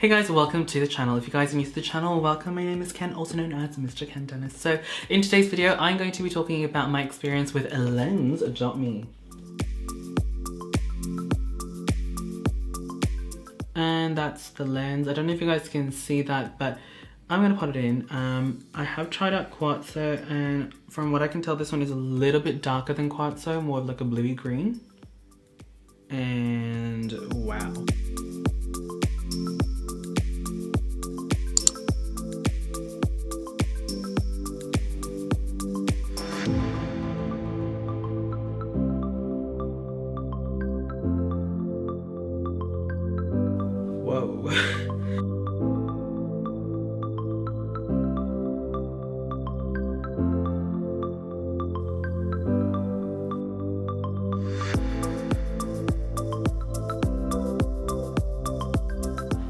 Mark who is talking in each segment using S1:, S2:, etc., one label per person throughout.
S1: Hey guys, welcome to the channel. If you guys are new to the channel, welcome. My name is Ken, also known as MrKenDenis. So in today's video, I'm going to be talking about my experience with a lens. Adopt me. And that's the lens. I don't know if you guys can see that, but I'm gonna put it in. I have tried out Quartzo, and from what I can tell, this one is a little bit darker than Quartzo, more of like a bluey green. And wow. Whoa.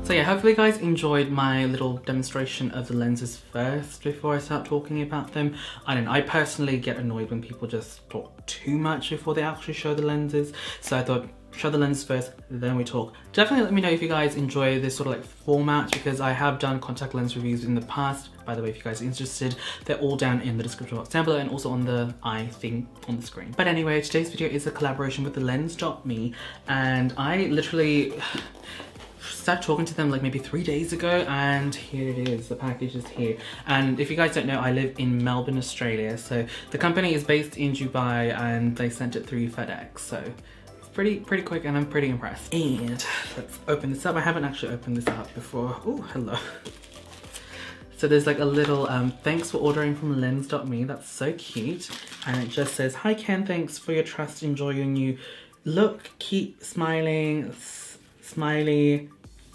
S1: So yeah, hopefully you guys enjoyed my little demonstration of the lenses first before I start talking about them. I don't know, I personally get annoyed when people just talk too much before they actually show the lenses. So I thought, show the lenses first, then we talk. Definitely let me know if you guys enjoy this sort of like format, because I have done contact lens reviews in the past. By the way, if you guys are interested, they're all down in the description box down below and also on the eye thing on the screen. But anyway, today's video is a collaboration with the Lens.me, and I literally started talking to them like maybe 3 days ago, and here it is, the package is here. And if you guys don't know, I live in Melbourne, Australia, so the company is based in Dubai and they sent it through FedEx, so it's pretty quick and I'm pretty impressed. And let's open this up. I haven't actually opened this up before. Oh, hello. So there's like a little thanks for ordering from Lens.me. That's so cute. And it just says, "Hi Ken, thanks for your trust, enjoy your new look, keep smiling, smiley,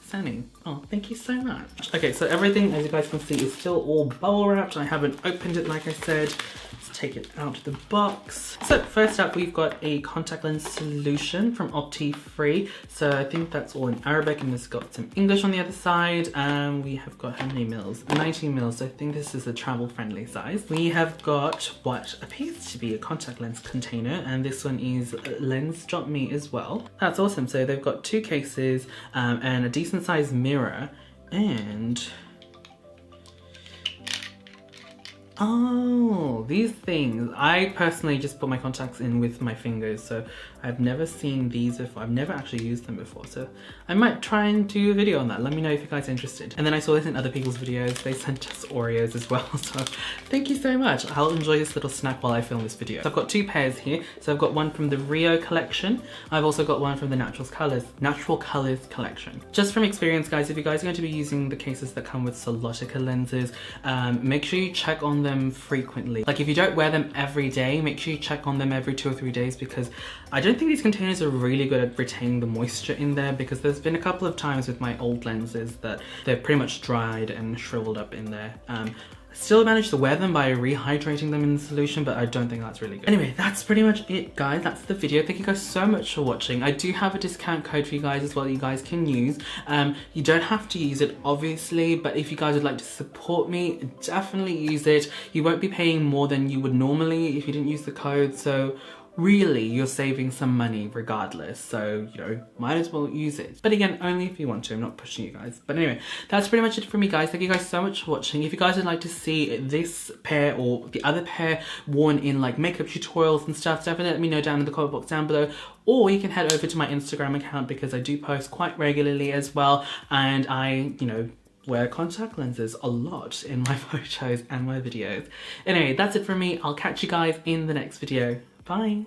S1: stunning." Oh, thank you so much. Okay, so everything, as you guys can see, is still all bubble wrapped. I haven't opened it, like I said. Let's take it out of the box. So first up, we've got a contact lens solution from Opti-Free. So I think that's all in Arabic, and it's got some English on the other side. We have got how many mils? 19 mils. So I think this is a travel friendly size. We have got what appears to be a contact lens container, and this one is Lens.me as well. That's awesome. So they've got two cases and a decent sized mirror, and oh, these things. I personally just put my contacts in with my fingers, so I've never seen these before. I've never actually used them before, so I might try and do a video on that. Let me know if you guys are interested. And then I saw this in other people's videos. They sent us Oreos as well, so thank you so much. I'll enjoy this little snack while I film this video. So I've got two pairs here. So I've got one from the Rio collection. I've also got one from the Natural Colors collection. Just from experience, guys, if you guys are going to be using the cases that come with Solotica lenses, make sure you check on them frequently. Like if you don't wear them every day, make sure you check on them every 2 or 3 days, because I don't think these containers are really good at retaining the moisture in there, because there's been a couple of times with my old lenses that they're pretty much dried and shriveled up in there. Still managed to wear them by rehydrating them in the solution, but I don't think that's really good. Anyway, that's pretty much it, guys. That's the video. Thank you guys so much for watching. I do have a discount code for you guys as well that you guys can use. You don't have to use it, obviously, but if you guys would like to support me, definitely use it. You won't be paying more than you would normally if you didn't use the code, so really you're saving some money regardless, so you know, might as well use it. But again, only if you want to. I'm not pushing you guys. But anyway, that's pretty much it for me, guys. Thank you guys so much for watching. If you guys would like to see this pair or the other pair worn in like makeup tutorials and stuff, definitely let me know down in the comment box down below, or you can head over to my Instagram account, because I do post quite regularly as well, and I, you know, wear contact lenses a lot in my photos and my videos. Anyway, that's it from me. I'll catch you guys in the next video. Bye.